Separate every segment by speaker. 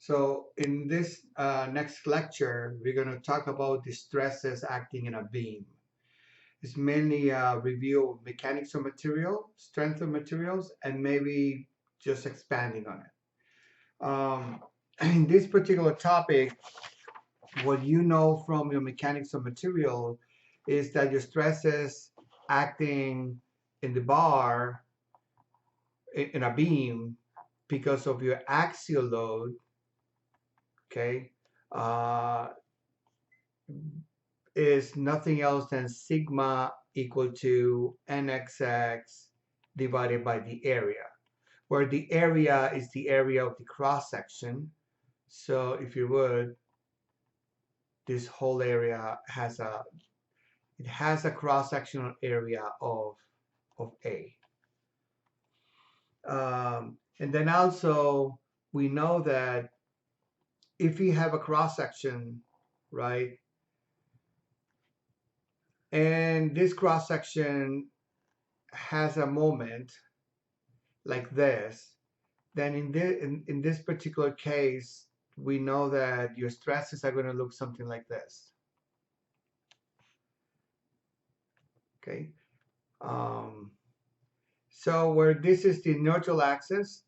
Speaker 1: So in this next lecture, we're going to talk about the stresses acting in a beam. It's mainly a review of mechanics of material, strength of materials, and maybe just expanding on it. In this particular topic, what you know from your mechanics of material is that your stresses acting in the bar in a beam because of your axial load, okay, uh, is nothing else than sigma equal to nxx divided by the area, where the area is the area of the cross section. So if you would, this whole area has a cross-sectional area of A. And then also we know that if you have a cross section, right, and this cross section has a moment like this, then in this particular case, we know that your stresses are going to look something like this. Okay. So where this is the neutral axis,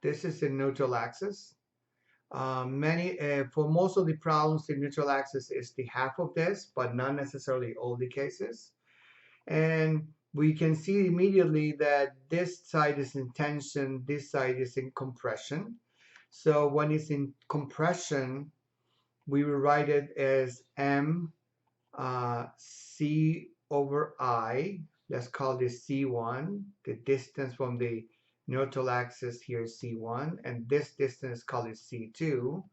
Speaker 1: this is the neutral axis. For most of the problems, the neutral axis is the half of this, but not necessarily all the cases. And we can see immediately that this side is in tension, this side is in compression. So when it's in compression, we will write it as M C over I. Let's call this C1. The distance from the neutral axis here is C1, and this distance call it C2.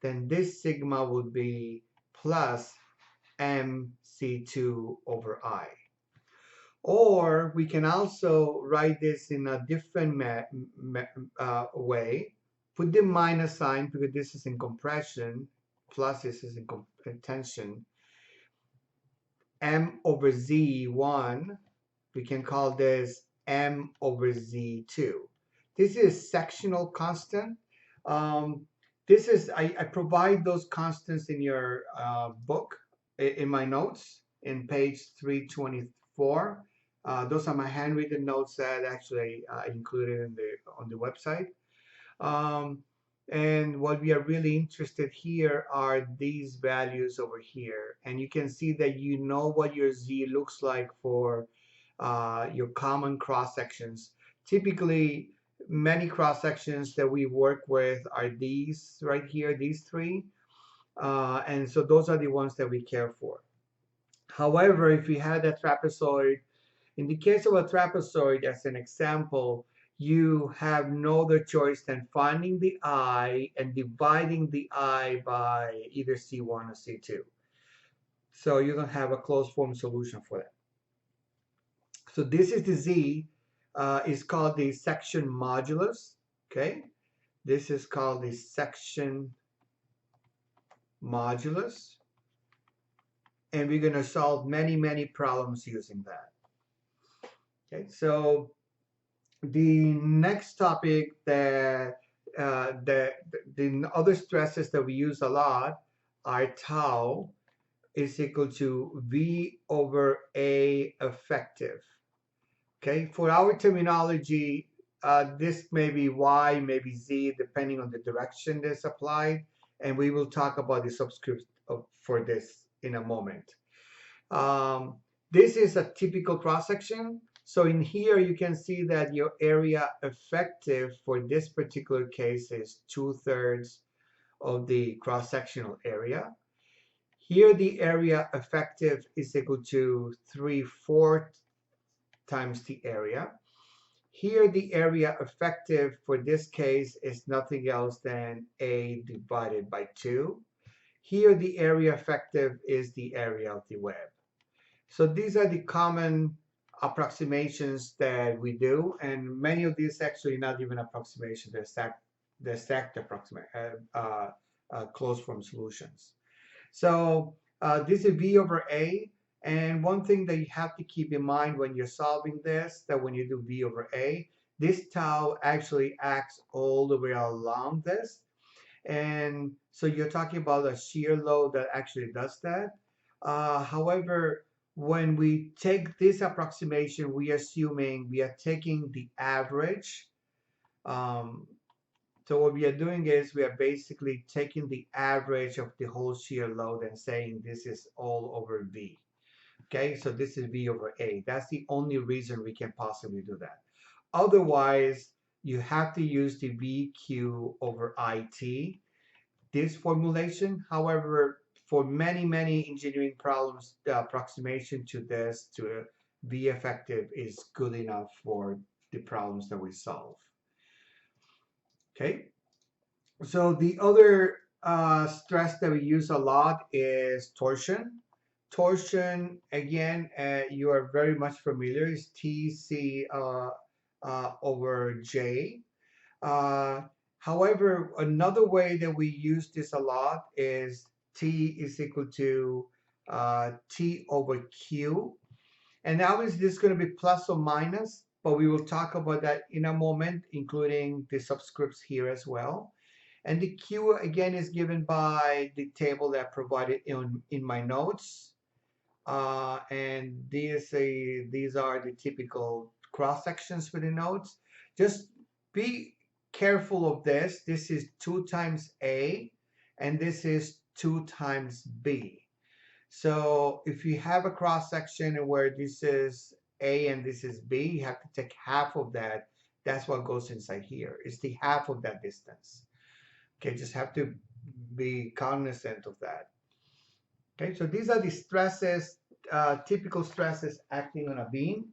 Speaker 1: Then this sigma would be plus MC2 over I. Or we can also write this in a different way. Put the minus sign because this is in compression, plus this is in tension. M over Z1, we can call this M over Z2. This is sectional constant. I provide those constants in your book, in my notes, in page 324. Those are my handwritten notes that actually I included on the website. And what we are really interested here are these values over here. And you can see that you know what your Z looks like for your common cross sections. Typically, many cross sections that we work with are these right here, these three. And so those are the ones that we care for. However, if we had a trapezoid, in the case of a trapezoid, as an example, you have no other choice than finding the I and dividing the I by either C1 or C2. So you don't have a closed form solution for that. So this is the Z, is called the section modulus, okay? This is called the section modulus. And we're going to solve many, many problems using that. Okay, so the next topic that the other stresses that we use a lot are tau is equal to V over A effective. Okay, for our terminology, this may be Y, maybe Z, depending on the direction that's applied, and we will talk about the subscript for this in a moment. This is a typical cross-section. So in here, you can see that your area effective for this particular case is 2/3 of the cross-sectional area. Here, the area effective is equal to 3/4 times the area. Here, the area effective for this case is nothing else than A divided by 2. Here, the area effective is the area of the web. So these are the common approximations that we do, and many of these actually not even approximations, they're stacked closed form solutions. So this is V over A. And one thing that you have to keep in mind when you're solving this, that when you do V over A, this tau actually acts all the way along this. And so you're talking about a shear load that actually does that. However, when we take this approximation, we are assuming we are taking the average. Um, so what we are doing is we are basically taking the average of the whole shear load and saying this is all over V. Okay, so this is V over A. That's the only reason we can possibly do that. Otherwise, you have to use the VQ over IT, this formulation. However, for many, many engineering problems, the approximation to this, to be effective, is good enough for the problems that we solve. Okay, so the other stress that we use a lot is torsion. Torsion, again, you are very much familiar, is TC over J. Uh, However, another way that we use this a lot is T is equal to T over Q. And now is this going to be plus or minus, but we will talk about that in a moment, including the subscripts here as well. And the Q again is given by the table that I provided in my notes. And these are the typical cross sections for the nodes. Just be careful of this. This is 2 times A, and this is 2 times B. So if you have a cross section where this is A and this is B, you have to take half of that. That's what goes inside here. It's the half of that distance. Okay, just have to be cognizant of that. Okay, so these are the stresses, typical stresses acting on a beam.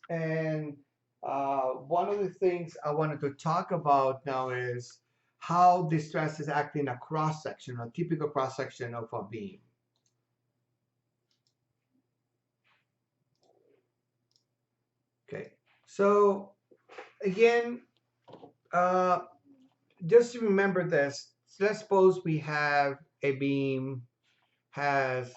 Speaker 1: And one of the things I wanted to talk about now is how the stress is acting a cross section, a typical cross section of a beam. Okay, so again, just remember this. So let's suppose we have a beam has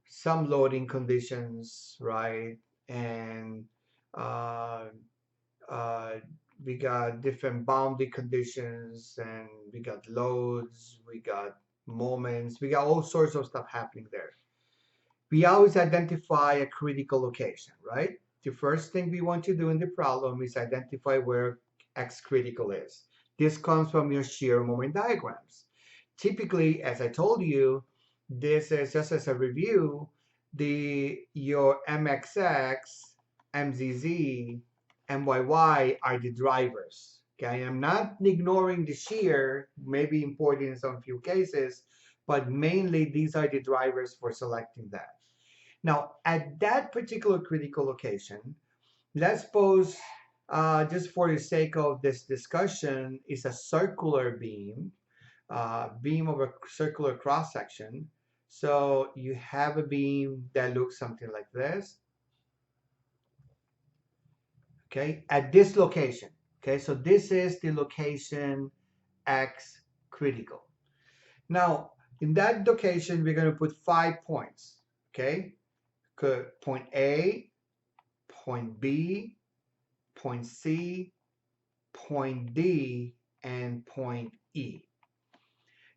Speaker 1: some loading conditions, right? And uh, uh, we got different boundary conditions, and we got loads, we got moments, we got all sorts of stuff happening there. We always identify a critical location, right? The first thing we want to do in the problem is identify where X critical is. This comes from your shear moment diagrams. Typically, as I told you, this is just as a review, your MXX, MZZ, MYY are the drivers. Okay, I'm not ignoring the shear, maybe important in some few cases, but mainly these are the drivers for selecting that. Now, at that particular critical location, let's suppose, just for the sake of this discussion, is a circular beam, beam of a circular cross section. So you have a beam that looks something like this. Okay, at this location. Okay, so this is the location X critical. Now, in that location, we're going to put 5 points. Okay, point A, point B, point C, point D, and point E.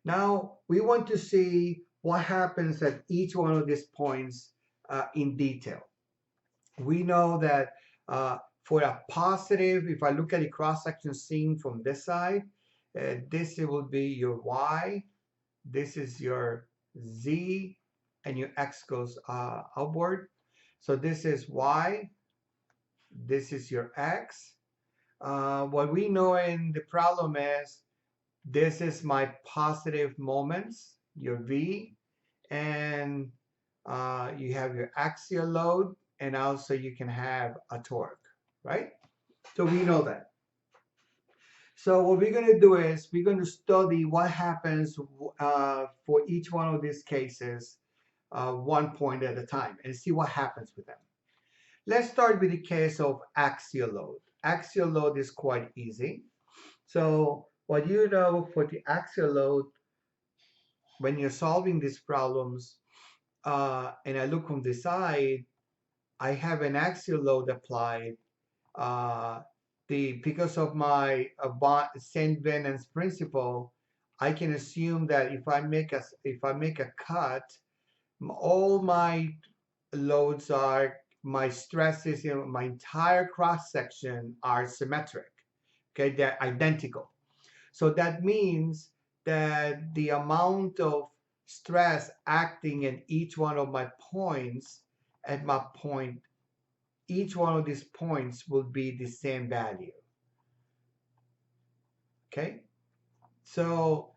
Speaker 1: Now, we want to see what happens at each one of these points in detail. We know that for a positive, if I look at the cross-section seen from this side, this will be your Y, this is your Z, and your X goes upward. So this is Y, this is your X. What we know in the problem is this is my positive moments, your V, and you have your axial load, and also you can have a torque, right? So we know that. So what we're going to do is we're going to study what happens for each one of these cases, 1 point at a time, and see what happens with them. Let's start with the case of axial load. Axial load is quite easy. So what you know for the axial load, when you're solving these problems, and I look from the side, I have an axial load applied. Uh, because of my Saint Venant's principle, I can assume that if I make a cut, all my loads are my stresses in my entire cross section are symmetric. Okay, they're identical. So that means that the amount of stress acting in each one of my points at my point, each one of these points will be the same value. Okay, so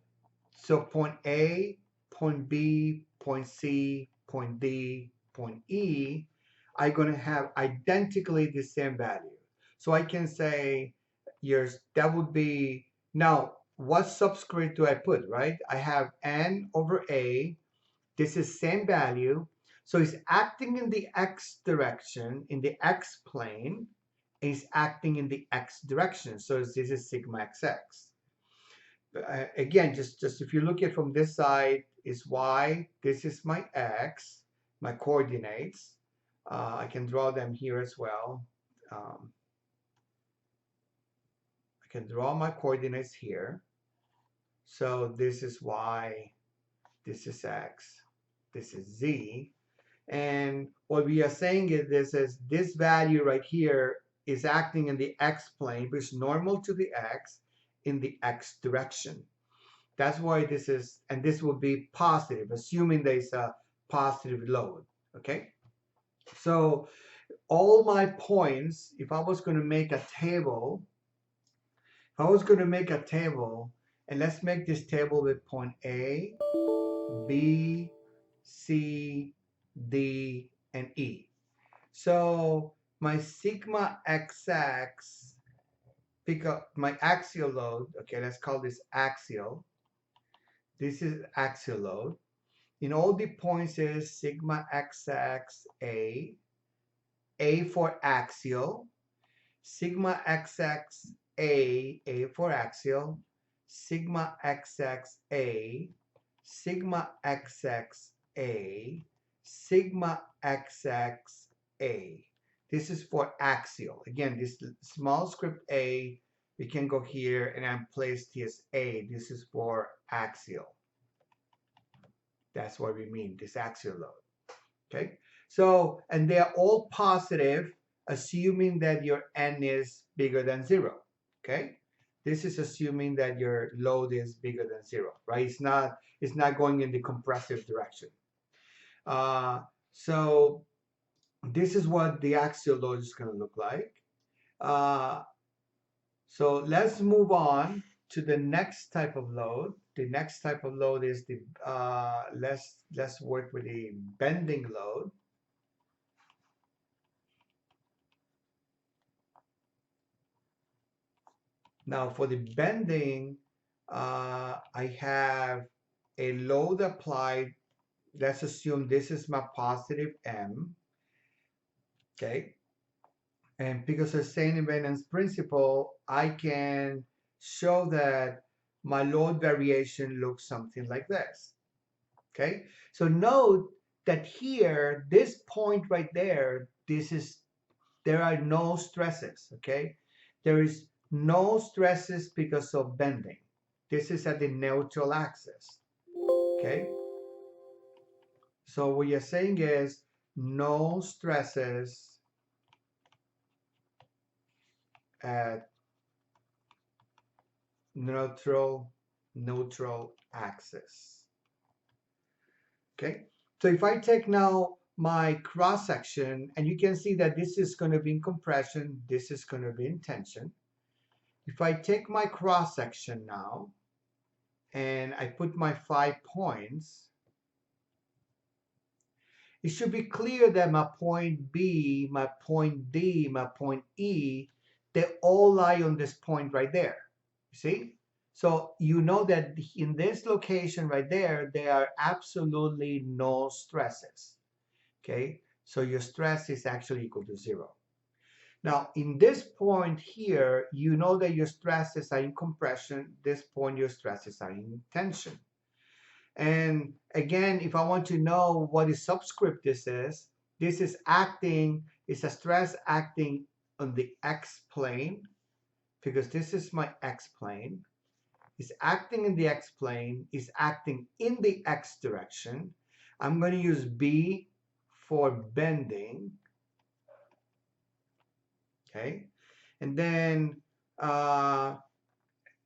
Speaker 1: point A, point B, point C, point D, point E are going to have identically the same value. So I can say yours, that would be, now what subscript do I put, right? I have N over A. This is same value. So it's acting in the X direction, in the X plane, and it's acting in the X direction. So this is sigma XX. Again, just if you look at from this side is Y, this is my X, my coordinates. I can draw them here as well. I can draw my coordinates here. So this is Y, this is X, this is Z. And what we are saying is this value right here is acting in the X plane, which is normal to the X in the X direction. That's why this is, and this will be positive, assuming there's a positive load, okay? So all my points, if I was going to make a table, and let's make this table with point A, B, C, D, and E. So my sigma XX, pick up my axial load, okay, let's call this axial. This is axial load. In all the points is sigma XX A for axial, sigma XX A for axial, sigma XX sigma XX sigma XX This is for axial. Again, this small script A, we can go here and I'm placed this A. This is for axial. That's what we mean, this axial load. Okay, so, and they're all positive, assuming that your N is bigger than 0. Okay, this is assuming that your load is bigger than 0, right? It's not going in the compressive direction. So this is what the axial load is going to look like. So let's move on to the next type of load. The next type of load is the let's work with the bending load. Now for the bending, I have a load applied. Let's assume this is my positive M. Okay, and because of Saint Venant's principle, I can show that my load variation looks something like this. Okay, so note that here, this point right there, there are no stresses. Okay, there is no stresses because of bending. This is at the neutral axis. Okay, so what you're saying is no stresses at neutral axis. Okay, so if I take now my cross section, and you can see that this is going to be in compression, this is going to be in tension. If I take my cross section now and I put my 5 points, it should be clear that my point B, my point D, my point E, they all lie on this point right there. You see? So you know that in this location right there, there are absolutely no stresses. Okay? So your stress is actually equal to 0. Now, in this point here, you know that your stresses are in compression. This point, your stresses are in tension. And again, if I want to know what is subscript this is acting, it's a stress acting on the x plane, because this is my x plane. It's acting in the x plane, is acting in the x direction. I'm going to use B for bending. Okay. And then what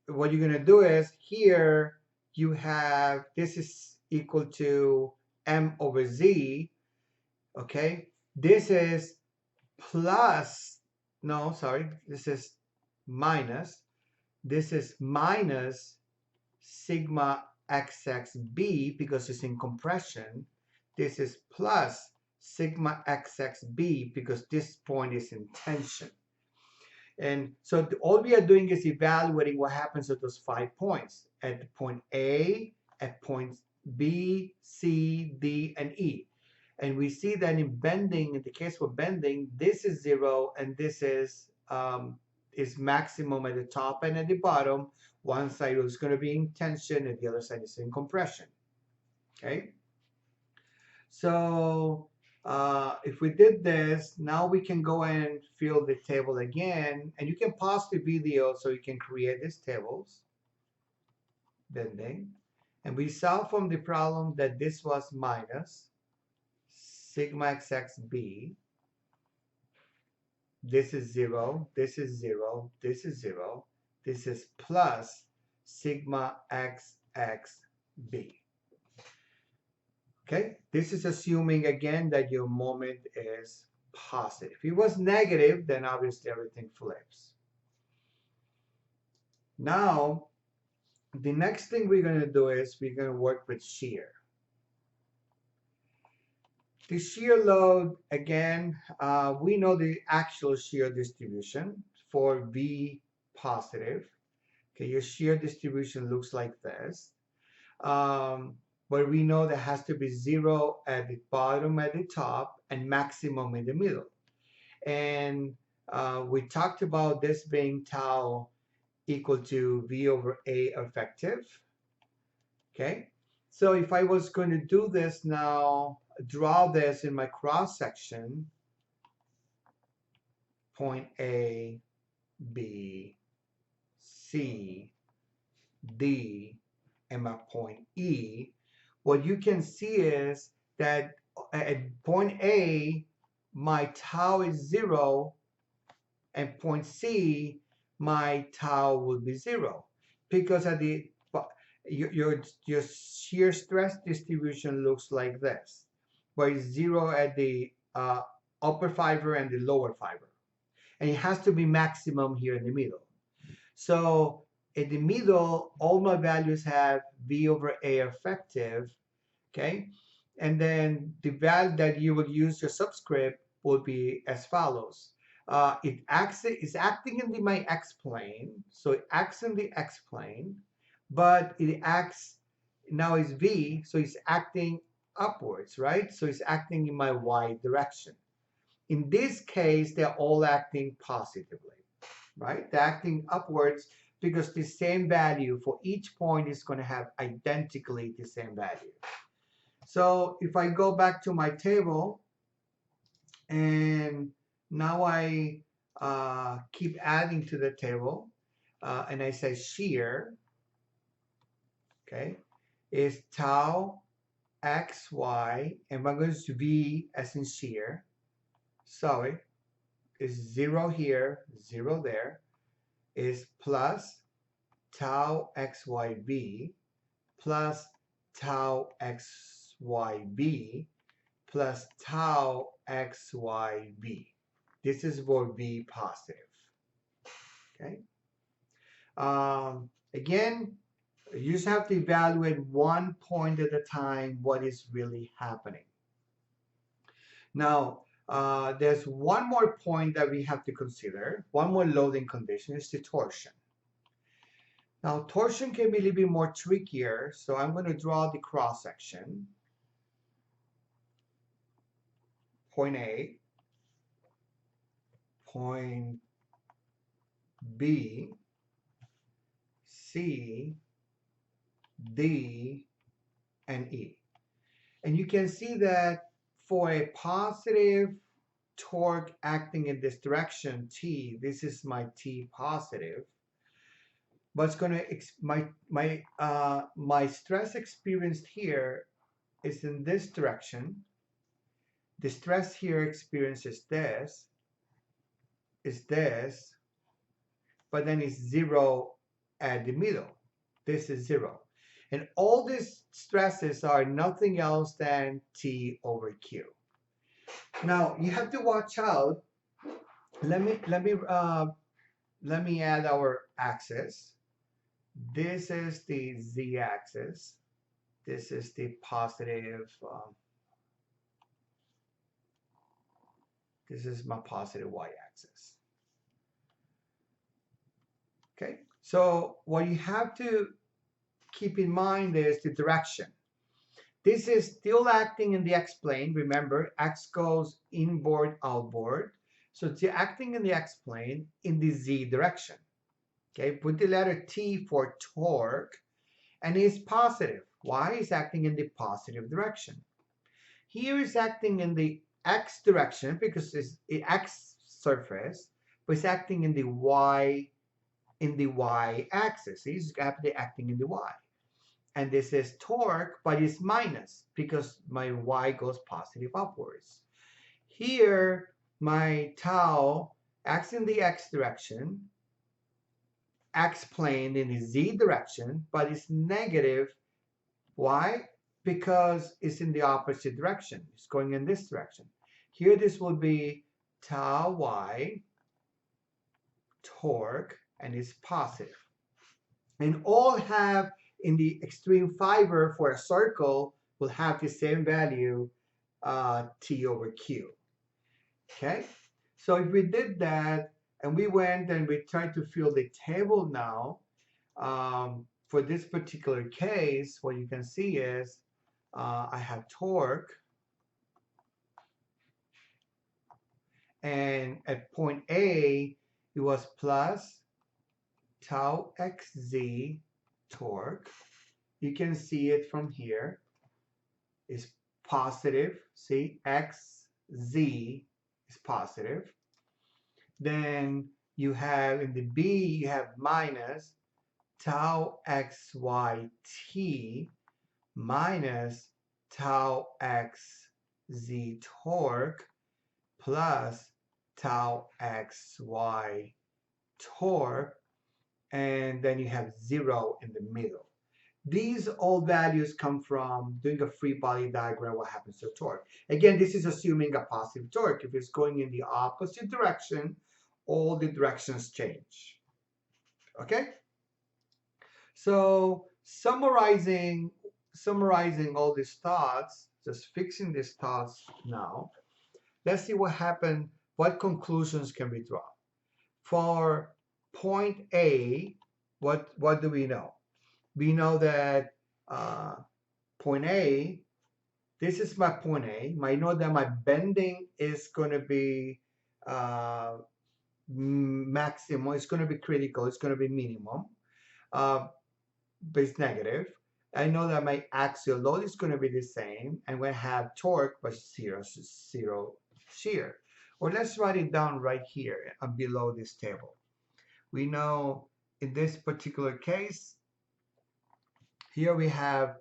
Speaker 1: you're going to do is here you have, this is equal to m over z. Okay. This is plus, no, sorry, this is minus. This is minus sigma xxb because it's in compression. This is plus sigma xxb because this point is in tension. And so all we are doing is evaluating what happens at those 5 points, at point A, at points B, C, D, and E. And we see that in bending, in the case for bending, this is 0 and this is maximum at the top and at the bottom. One side is going to be in tension and the other side is in compression. Okay. So if we did this, now we can go and fill the table again, and you can pause the video so you can create these tables, bending. And we saw from the problem that this was minus sigma xxb. This is 0, this is 0, this is 0. This is plus sigma xxb. Okay, this is assuming again that your moment is positive. If it was negative, then obviously everything flips. Now, the next thing we're going to do is we're going to work with shear. The shear load, again, we know the actual shear distribution for V positive. Okay, your shear distribution looks like this. But we know there has to be 0 at the bottom, at the top, and maximum in the middle. And we talked about this being tau equal to V over A effective. Okay, so if I was going to do this now, draw this in my cross section, point A, B, C, D, and my point E, what you can see is that at point A, my tau is 0, and point C, my tau will be 0, because at the your shear stress distribution looks like this, where it's 0 at the upper fiber and the lower fiber, and it has to be maximum here in the middle. So in the middle, all my values have V over A effective, okay? And then the value that you will use your subscript will be as follows. It's acting in my x-plane, so it acts in the x-plane, but it acts, now is V, so it's acting upwards, right? So it's acting in my y direction. In this case, they're all acting positively, right? They're acting upwards because the same value for each point is going to have identically the same value. So if I go back to my table, and now I keep adding to the table, and I say shear, okay, is tau xy, and I'm going to V as in shear, sorry, is 0 here, 0 there, is plus tau xyb plus tau xyb plus tau xyb. This is for V positive. Okay. Again, you just have to evaluate one point at a time what is really happening. Now, there's one more point that we have to consider. One more loading condition is the torsion. Now, torsion can be a little bit more trickier, so I'm going to draw the cross section. Point A, point B, C, D, and E. And you can see that for a positive torque acting in this direction, T, this is my T positive, but it's going to, my stress experienced here is in this direction. The stress here experienced is this, but then it's zero at the middle. This is zero. And all these stresses are nothing else than T over Q. Now you have to watch out. Let me add our axis. This is the z-axis. This is the positive. This is my positive y-axis. Okay. So what you have to keep in mind is the direction. This is still acting in the x-plane. Remember, x goes inboard, outboard. So it's acting in the x-plane in the z direction. Okay, put the letter T for torque, and it's positive. Why? It's acting in the positive direction. Here is acting in the x direction because it's the x surface, but it's acting in the y axis. He's acting in the y. And this is torque, but it's minus because my y goes positive upwards. Here, my tau acts in the x direction, x plane in the z direction, but it's negative. Why? Because it's in the opposite direction. It's going in this direction. Here, this will be tau y torque, and it's positive. And all have in the extreme fiber for a circle will have the same value, T over Q. Okay, so if we did that and we went and we tried to fill the table now, for this particular case, what you can see is I have torque, and at point A, it was plus tau xz torque. You can see it from here. It's positive. See, xz is positive. Then you have in the B, you have minus tau xyt minus tau xz torque plus tau xy torque, and then you have 0 in the middle. These all values come from doing a free body diagram, what happens to torque. Again, this is assuming a positive torque. If it's going in the opposite direction, all the directions change. Okay? So summarizing all these thoughts, just fixing these thoughts now, let's see what happened, what conclusions can we draw. For point A, what do we know? We know that point A, this is my point A. I know that my bending is going to be maximum. It's going to be critical. It's going to be minimum. But it's negative. I know that my axial load is going to be the same. I'm going to have torque, but zero shear. Or let's write it down right here below this table. We know in this particular case, here we have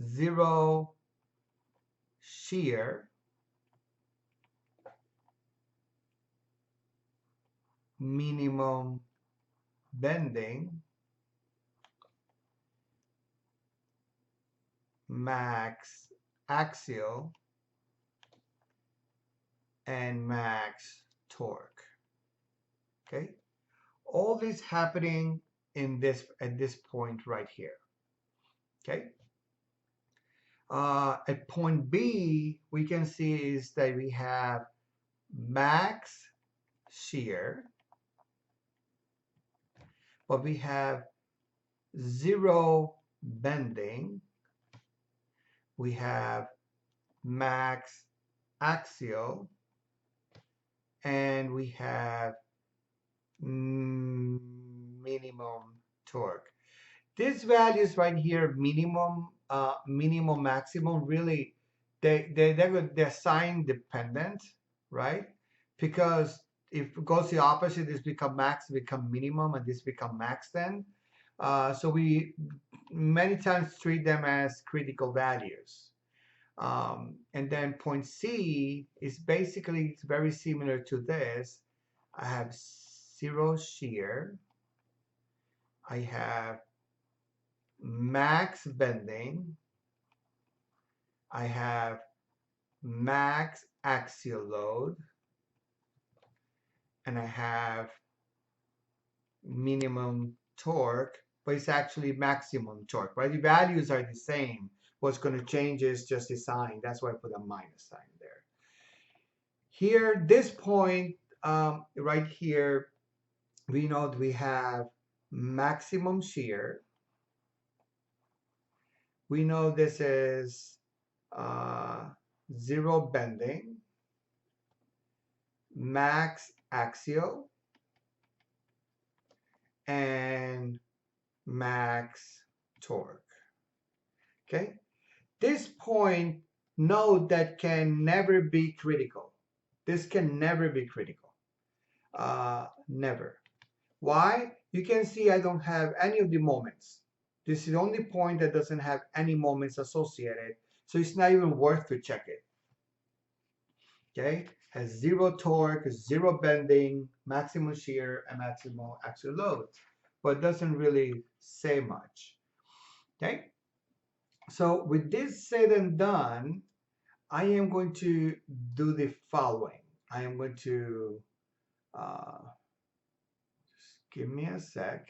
Speaker 1: 0 shear, minimum bending, max axial, and max torque. Okay, all this happening in this at this point right here. Okay. At point B, we can see is that we have max shear, but we have 0 bending. We have max axial, and we have minimum torque. These values right here, minimum minimum, maximum, really, they're sign dependent, right? Because if it goes the opposite, this become max, become minimum, and this become max then. So we many times treat them as critical values. And then point C is basically it's very similar to this. I have zero shear. I have max bending. I have max axial load. And I have minimum torque, but it's actually maximum torque, right? The values are the same. What's going to change is just the sign. That's why I put a minus sign there. Here, this point right here, we know that we have maximum shear. We know this is zero bending, max axial, and max torque. Okay, this point, note that can never be critical. This can never be critical. Never. Why? You can see I don't have any of the moments. This is the only point that doesn't have any moments associated, so it's not even worth to check it. Okay, has zero torque, zero bending, maximum shear, and maximum axial load, but doesn't really say much. Okay, so with this said and done, I am going to do the following. I am going to just give me a sec.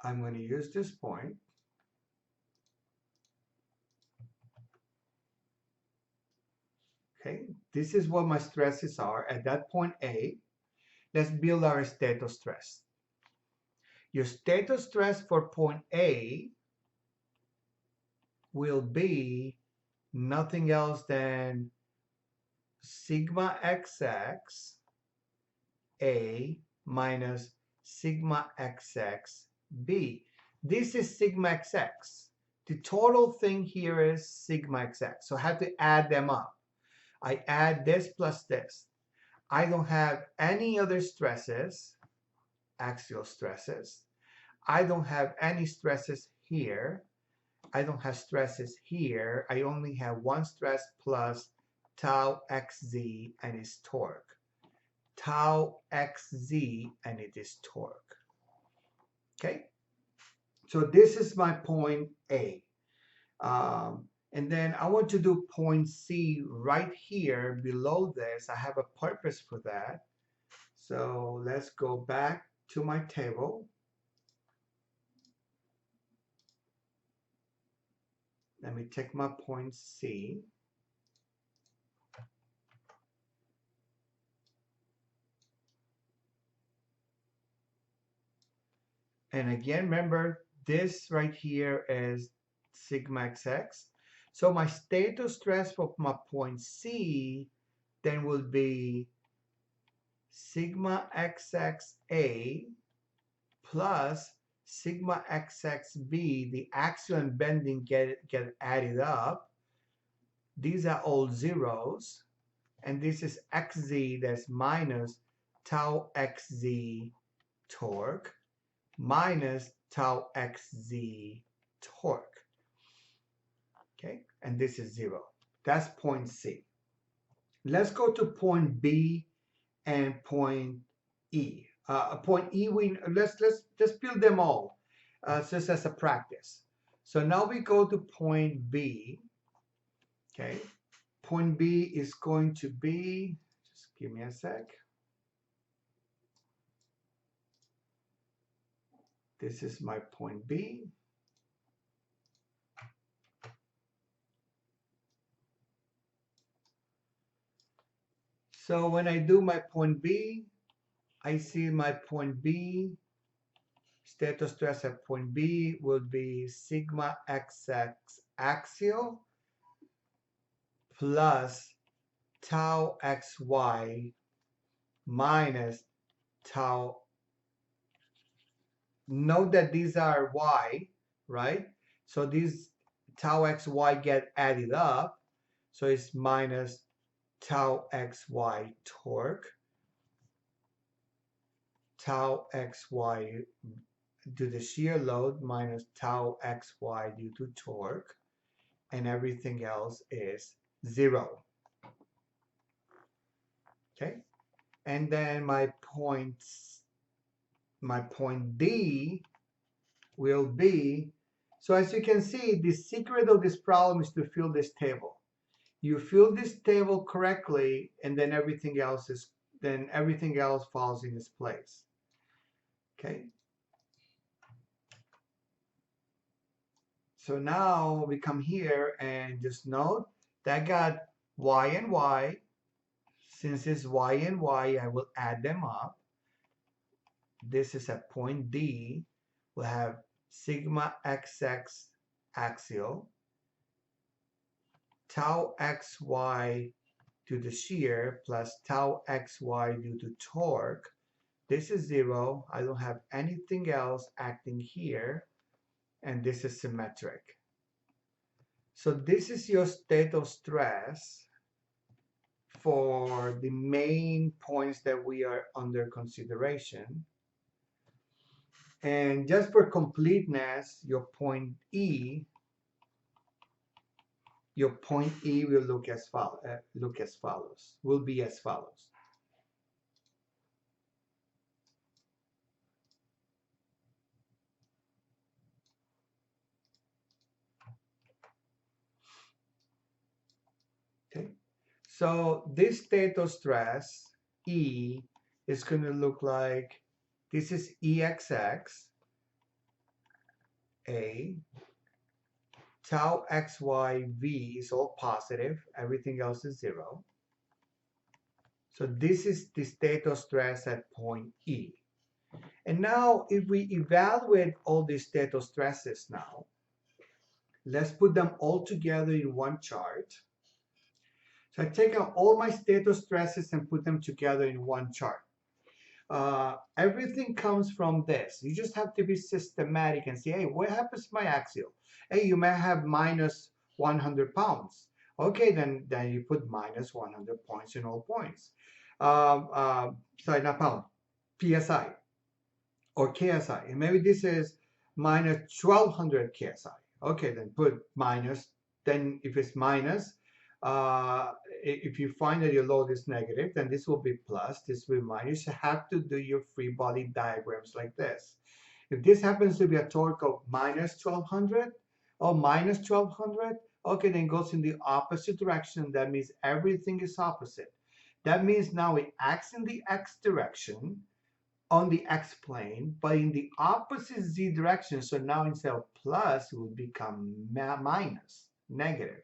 Speaker 1: I'm going to use this point. Okay, this is what my stresses are at that point A. Let's build our stress. Your stress for point A will be nothing else than sigma xx A minus sigma xx B. This is sigma xx. The total thing here is sigma xx. So I have to add them up. I add this plus this. I don't have any other stresses, axial stresses. I don't have any stresses here. I don't have stresses here. I only have one stress plus tau xz and its torque. Tau xz and it is torque. Okay? So this is my point A. And then I want to do point C right here below this. I have a purpose for that. So let's go back to my table. Let me take my point C. And again, remember, this right here is sigma xx. So my status stress for my point C then will be sigma xxa plus sigma xxb. The axial and bending get added up. These are all zeros. And this is xz, that's minus tau xz torque minus tau xz torque. Okay, and this is 0. That's point C. Let's go to point B and point E. Point E, let's build them all just as a practice. So now we go to point B. Okay, point B is going to be, just give me a sec. This is my point B. So when I do my point B, I see my point B, status stress at point B will be sigma xx axial plus tau xy minus tau note that these are y, right? So these tau xy get added up. So it's minus tau xy torque, tau xy due to shear load minus tau xy due to torque, and everything else is 0. Okay, and then my point D will be, so as you can see, the secret of this problem is to fill this table. You fill this table correctly, and then everything else falls in its place. Okay. So now we come here and just note that got y and y. Since it's y and y, I will add them up. This is at point D. We'll have sigma xx axial, tau xy due to shear plus tau xy due to torque. This is 0. I don't have anything else acting here. And this is symmetric. So this is your state of stress for the main points that we are under consideration. And just for completeness, your point E will look as follows, will be as follows. Okay, so this state of stress, E, is going to look like, this is EXX, A, tau xy v is all positive, everything else is 0. So this is the state of stress at point E. And now if we evaluate all these state of stresses now, let's put them all together in one chart. So I take out all my state of stresses and put them together in one chart. Everything comes from this. You just have to be systematic and say, hey, what happens to my axial? Hey, you may have minus 100 pounds. Okay, then you put minus 100 points in all points. Sorry, not pound, PSI or KSI. And maybe this is minus 1200 KSI. Okay, then put minus. Then if it's minus, if you find that your load is negative, then this will be plus, this will be minus. You have to do your free body diagrams like this. If this happens to be a torque of minus 1200 or minus 1200, okay, then it goes in the opposite direction. That means everything is opposite. That means now it acts in the x direction on the x plane, but in the opposite z direction. So now instead of plus, it will become minus, negative.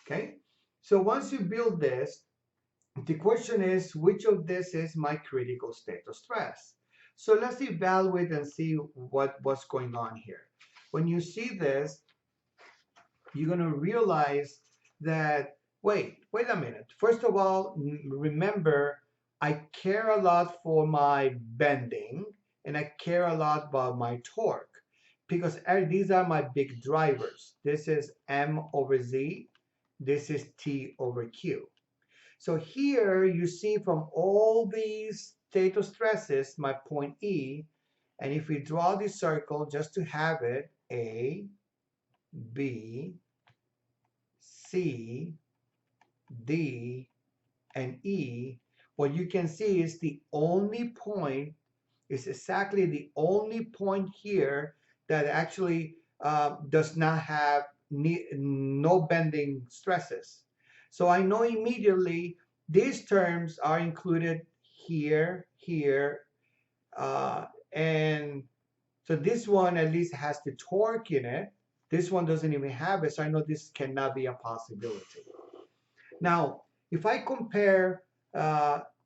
Speaker 1: Okay, so once you build this, the question is, which of this is my critical state of stress? So let's evaluate and see what's going on here. When you see this, you're going to realize that, wait a minute. First of all, remember, I care a lot for my bending, and I care a lot about my torque, because these are my big drivers. This is M over Z. This is T over Q. So here you see from all these state of stresses, my point E, and if we draw this circle just to have it, A, B, C, D, and E, what you can see is the only point, is exactly the only point here that actually does not have no bending stresses. So I know immediately these terms are included here, here, and so this one at least has the torque in it. This one doesn't even have it, so I know this cannot be a possibility. Now, if I compare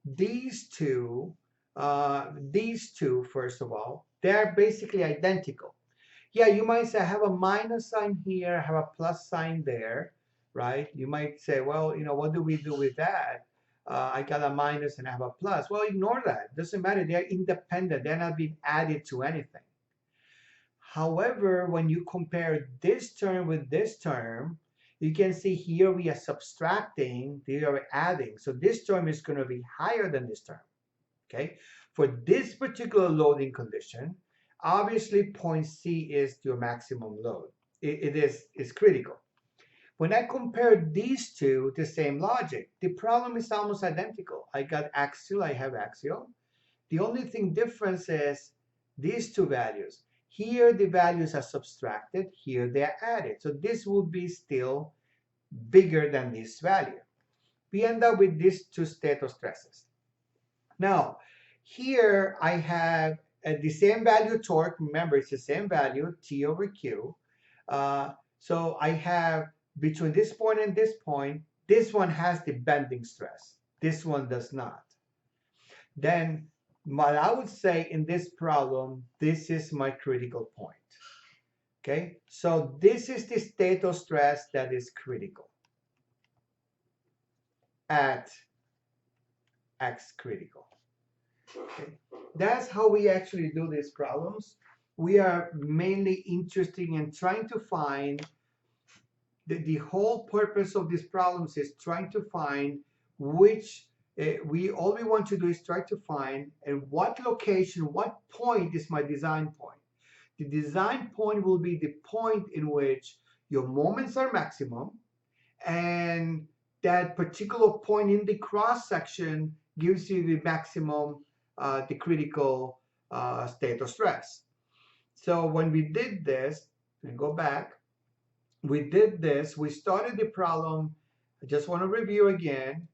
Speaker 1: these two, first of all, they're basically identical. Yeah, you might say I have a minus sign here, I have a plus sign there, right? You might say, well, what do we do with that? I got a minus and I have a plus. Well, ignore that. It doesn't matter. They're independent. They're not being added to anything. However, when you compare this term with this term, you can see here we are subtracting, they are adding. So this term is going to be higher than this term. Okay, for this particular loading condition, obviously point C is your maximum load. It is critical. When I compare these two, the same logic, the problem is almost identical. I got axial, I have axial. The only thing difference is these two values. Here the values are subtracted, here they are added. So this will be still bigger than this value. We end up with these two state of stresses. Now, here I have the same value torque. Remember, it's the same value, T over Q. So I have between this point and this one has the bending stress. This one does not. Then what I would say in this problem, this is my critical point. Okay, so this is the state of stress that is critical at X critical. Okay. That's how we actually do these problems. We are mainly interested in trying to find the whole purpose of these problems is trying to find which all we want to do is try to find at what location, what point is my design point. The design point will be the point in which your moments are maximum, and that particular point in the cross section gives you the maximum, the critical state of stress. So when we did this, and go back, we did this, we started the problem. I just want to review again.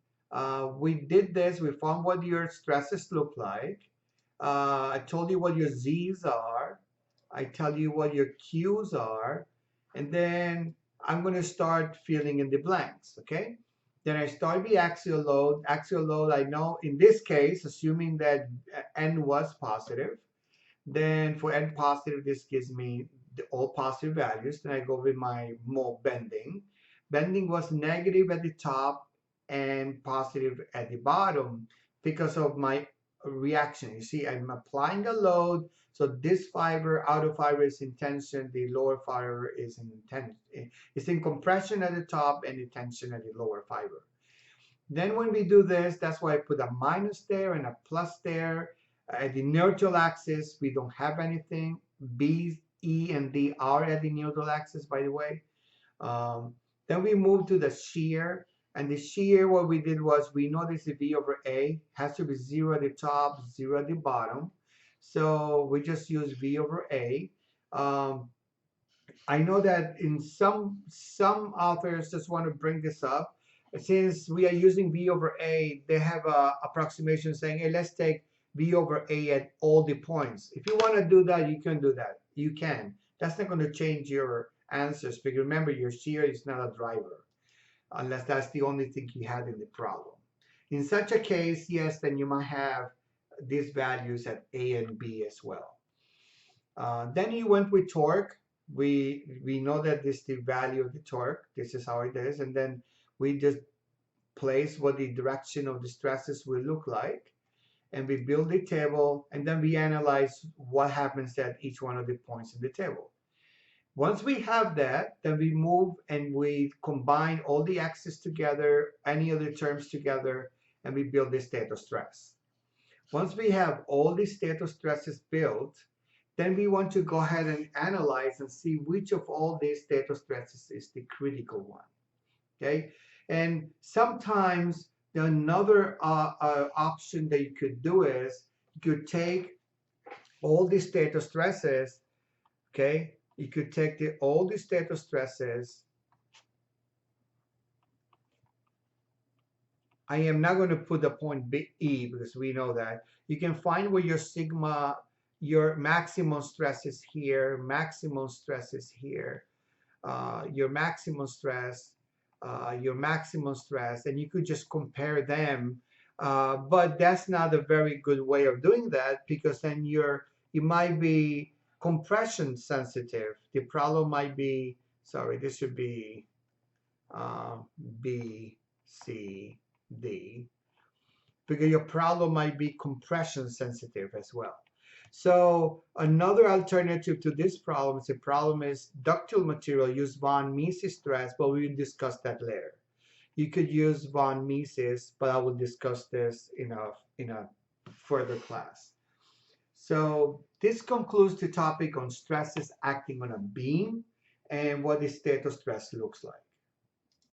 Speaker 1: We did this, we found what your stresses look like. I told you what your Z's are. I tell you what your Q's are. And then I'm going to start filling in the blanks, okay? Then I start the axial load. Axial load, I know in this case, assuming that N was positive, then for N positive, this gives me all positive values. Then I go with my mole bending. Bending was negative at the top and positive at the bottom because of my reaction. You see, I'm applying a load. So this fiber, outer fiber is in tension, the lower fiber is in tension. It's in compression at the top and in tension at the lower fiber. Then when we do this, that's why I put a minus there and a plus there. At the neutral axis, we don't have anything. B, E, and D are at the neutral axis, by the way. Then we move to the shear. And the shear, what we did was we noticed the V over A has to be 0 at the top, 0 at the bottom. So we just use V over A. I know that in some authors just want to bring this up. Since we are using V over A, they have a approximation saying, hey, let's take V over A at all the points. If you want to do that, you can do that. You can. That's not going to change your answers, because remember, your shear is not a driver, unless that's the only thing you had in the problem. In such a case, yes, then you might have these values at A and B as well. Then you went with torque. We know that this is the value of the torque. This is how it is. And then we just place what the direction of the stresses will look like. And we build the table. And then we analyze what happens at each one of the points in the table. Once we have that, then we move and we combine all the axes together, any other terms together, and we build the state of stress. Once we have all the state of stresses built, then we want to go ahead and analyze and see which of all these state of stresses is the critical one. Okay, and sometimes another option that you could do is you could take all the state of stresses. Okay, you could take all the state of stresses. I am not going to put the point B, E, because we know that. You can find where your sigma, your maximum stress is here, maximum stress is here, your maximum stress, and you could just compare them. But that's not a very good way of doing that, because then you might be compression sensitive. The problem might be, sorry, this should be B, C, D, because your problem might be compression sensitive as well. So another alternative to this problem, the problem is ductile material use von Mises stress, but we will discuss that later. You could use von Mises, but I will discuss this in a further class. So this concludes the topic on stresses acting on a beam and what the state of stress looks like.